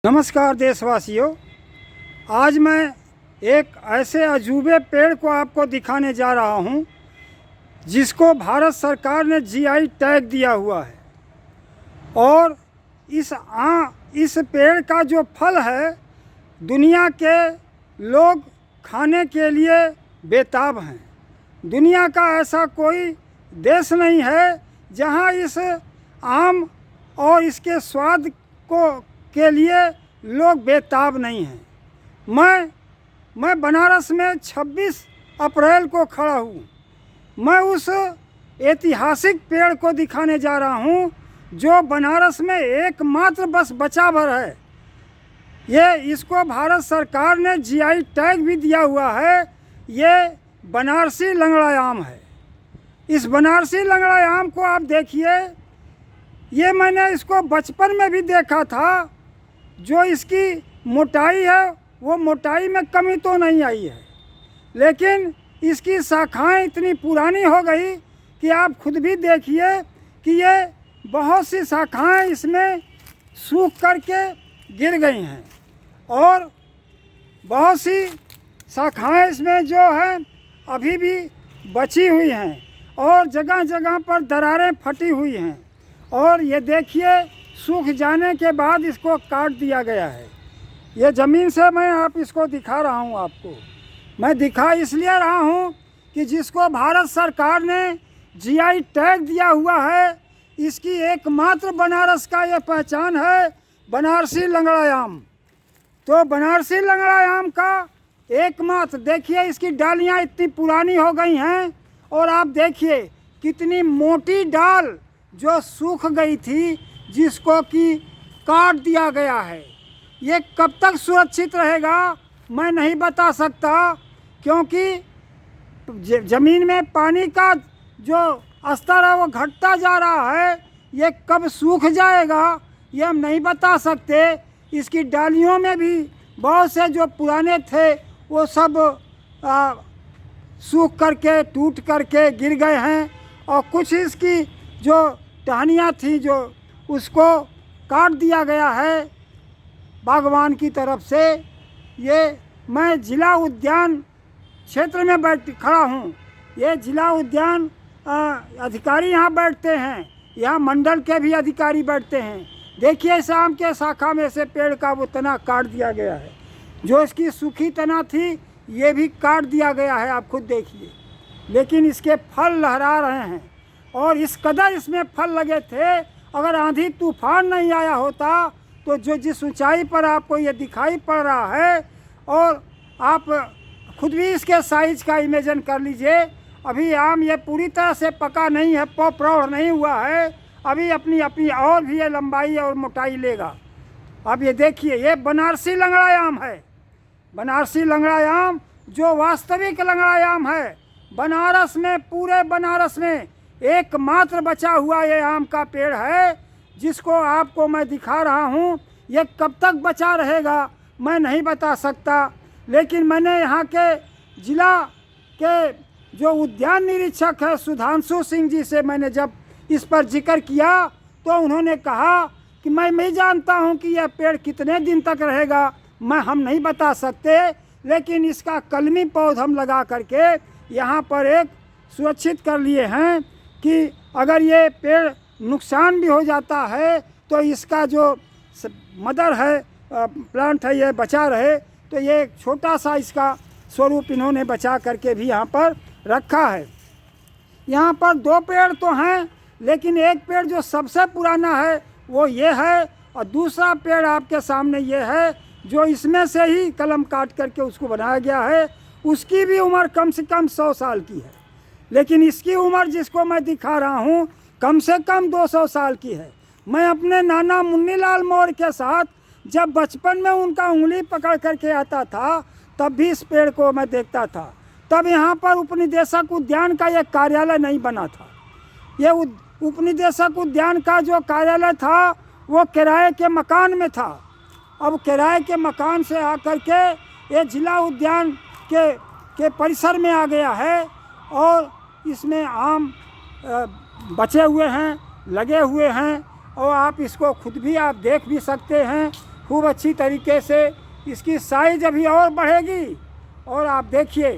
नमस्कार देशवासियों। आज मैं एक ऐसे अजूबे पेड़ को आपको दिखाने जा रहा हूं जिसको भारत सरकार ने जीआई टैग दिया हुआ है। और इस पेड़ का जो फल है दुनिया के लोग खाने के लिए बेताब हैं। दुनिया का ऐसा कोई देश नहीं है जहां इस आम और इसके स्वाद के लिए लोग बेताब नहीं हैं। मैं बनारस में 26 अप्रैल को खड़ा हूँ। मैं उस ऐतिहासिक पेड़ को दिखाने जा रहा हूँ जो बनारस में एकमात्र बस बचा भर है। इसको भारत सरकार ने जीआई टैग भी दिया हुआ है। ये बनारसी लंगड़ा आम है। इस बनारसी लंगड़ा आम को आप देखिए, ये मैंने इसको बचपन में भी देखा था। जो इसकी मोटाई है वो मोटाई में कमी तो नहीं आई है, लेकिन इसकी शाखाएं इतनी पुरानी हो गई कि आप खुद भी देखिए कि ये बहुत सी शाखाएं इसमें सूख करके गिर गई हैं और बहुत सी शाखाएं इसमें जो है अभी भी बची हुई हैं और जगह जगह पर दरारें फटी हुई हैं। और ये देखिए सूख जाने के बाद इसको काट दिया गया है। ये ज़मीन से मैं आप इसको दिखा रहा हूँ आपको। मैं दिखा इसलिए रहा हूँ कि जिसको भारत सरकार ने जीआई टैग दिया हुआ है, इसकी एकमात्र बनारस का ये पहचान है, बनारसी लंगड़ा आम। तो बनारसी लंगड़ा आम का एकमात्र देखिए, इसकी डालियाँ इतनी पुरानी हो गई हैं और आप देखिए कितनी मोटी डाल जो सूख गई थी, जिसको कि काट दिया गया है। ये कब तक सुरक्षित रहेगा मैं नहीं बता सकता, क्योंकि ज़मीन में पानी का जो स्तर है वो घटता जा रहा है। ये कब सूख जाएगा ये हम नहीं बता सकते। इसकी डालियों में भी बहुत से जो पुराने थे वो सब सूख करके टूट करके गिर गए हैं और कुछ इसकी जो टहनियाँ थी जो उसको काट दिया गया है बागवान की तरफ से। ये मैं जिला उद्यान क्षेत्र में खड़ा हूँ। ये जिला उद्यान अधिकारी यहाँ बैठते हैं, यहाँ मंडल के भी अधिकारी बैठते हैं। देखिए इस आम के शाखा में से पेड़ का वो तना काट दिया गया है। जो इसकी सूखी तना थी ये भी काट दिया गया है, आप खुद देखिए। लेकिन इसके फल लहरा रहे हैं और इस कदर इसमें फल लगे थे, अगर आंधी तूफान नहीं आया होता तो जो जिस ऊंचाई पर आपको ये दिखाई पड़ रहा है, और आप खुद भी इसके साइज का इमेजिन कर लीजिए। अभी आम ये पूरी तरह से पका नहीं है, प्रौढ़ नहीं हुआ है, अभी अपनी अपनी और भी ये लंबाई और मोटाई लेगा। अब ये देखिए, ये बनारसी लंगड़ा आम है। बनारसी लंगड़ा आम जो वास्तविक लंगड़ा आम है। बनारस में, पूरे बनारस में एकमात्र बचा हुआ ये आम का पेड़ है, जिसको आपको मैं दिखा रहा हूँ। ये कब तक बचा रहेगा मैं नहीं बता सकता, लेकिन मैंने यहाँ के जिला के जो उद्यान निरीक्षक है सुधांशु सिंह जी से मैंने जब इस पर जिक्र किया तो उन्होंने कहा कि मैं नहीं जानता हूँ कि यह पेड़ कितने दिन तक रहेगा, हम नहीं बता सकते, लेकिन इसका कलमी पौध हम लगा करके यहाँ पर एक सुरक्षित कर लिए हैं कि अगर ये पेड़ नुकसान भी हो जाता है तो इसका जो मदर है, प्लांट है, ये बचा रहे। तो ये एक छोटा सा इसका स्वरूप इन्होंने बचा करके भी यहाँ पर रखा है। यहाँ पर दो पेड़ तो हैं, लेकिन एक पेड़ जो सबसे पुराना है वो ये है, और दूसरा पेड़ आपके सामने ये है जो इसमें से ही कलम काट करके उसको बनाया गया है। उसकी भी उम्र कम से कम 100 साल की है, लेकिन इसकी उम्र जिसको मैं दिखा रहा हूँ कम से कम 200 साल की है। मैं अपने नाना मुन्नीलाल मौर्य के साथ जब बचपन में उनका उंगली पकड़ करके आता था तब भी इस पेड़ को मैं देखता था। तब यहाँ पर उपनिदेशक उद्यान का एक कार्यालय नहीं बना था। ये उपनिदेशक उद्यान का जो कार्यालय था वो किराए के मकान में था। अब किराए के मकान से आकर के ये जिला उद्यान के परिसर में आ गया है और इसमें आम बचे हुए हैं, लगे हुए हैं, और आप इसको खुद भी आप देख भी सकते हैं। खूब अच्छी तरीके से इसकी साइज अभी और बढ़ेगी। और आप देखिए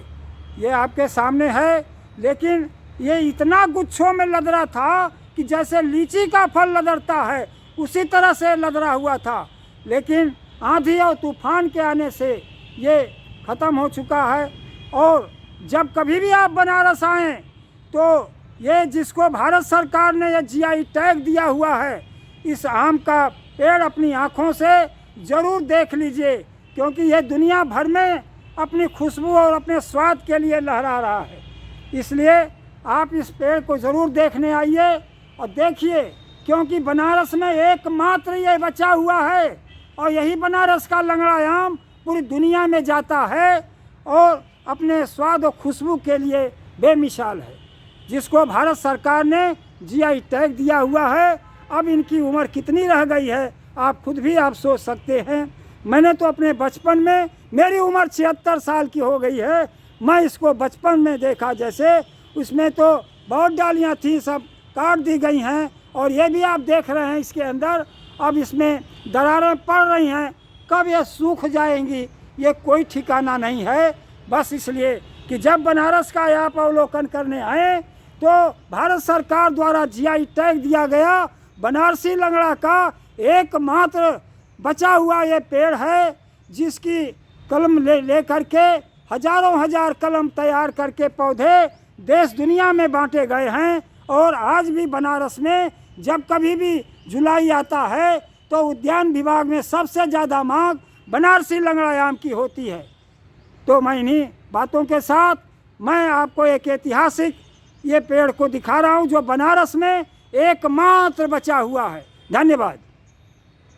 ये आपके सामने है, लेकिन ये इतना गुच्छों में लदरा था कि जैसे लीची का फल लदरता है उसी तरह से लदरा हुआ था। लेकिन आंधी और तूफान के आने से ये ख़त्म हो चुका है। और जब कभी भी आप बनारस आएँ तो ये जिसको भारत सरकार ने ये जीआई टैग दिया हुआ है, इस आम का पेड़ अपनी आँखों से ज़रूर देख लीजिए, क्योंकि ये दुनिया भर में अपनी खुशबू और अपने स्वाद के लिए लहरा रहा है। इसलिए आप इस पेड़ को ज़रूर देखने आइए और देखिए, क्योंकि बनारस में एकमात्र ये बचा हुआ है और यही बनारस का लंगड़ा आम पूरी दुनिया में जाता है और अपने स्वाद और खुशबू के लिए बेमिसाल है, जिसको भारत सरकार ने जीआई टैग दिया हुआ है। अब इनकी उम्र कितनी रह गई है आप खुद भी आप सोच सकते हैं। मैंने तो अपने बचपन में, मेरी उम्र 76 साल की हो गई है, मैं इसको बचपन में देखा, जैसे उसमें तो बहुत डालियाँ थी, सब काट दी गई हैं। और ये भी आप देख रहे हैं इसके अंदर अब इसमें दरारें पड़ रही हैं, कब ये सूख जाएंगी ये कोई ठिकाना नहीं है। बस इसलिए कि जब बनारस का आप अवलोकन करने आए तो भारत सरकार द्वारा जीआई टैग दिया गया बनारसी लंगड़ा का एकमात्र बचा हुआ ये पेड़ है, जिसकी कलम ले करके हजारों हजार कलम तैयार करके पौधे देश दुनिया में बांटे गए हैं। और आज भी बनारस में जब कभी भी जुलाई आता है तो उद्यान विभाग में सबसे ज़्यादा मांग बनारसी लंगड़ा आम की होती है। तो मैं इन्हीं बातों के साथ मैं आपको एक ऐतिहासिक ये पेड़ को दिखा रहा हूँ जो बनारस में एकमात्र बचा हुआ है। धन्यवाद।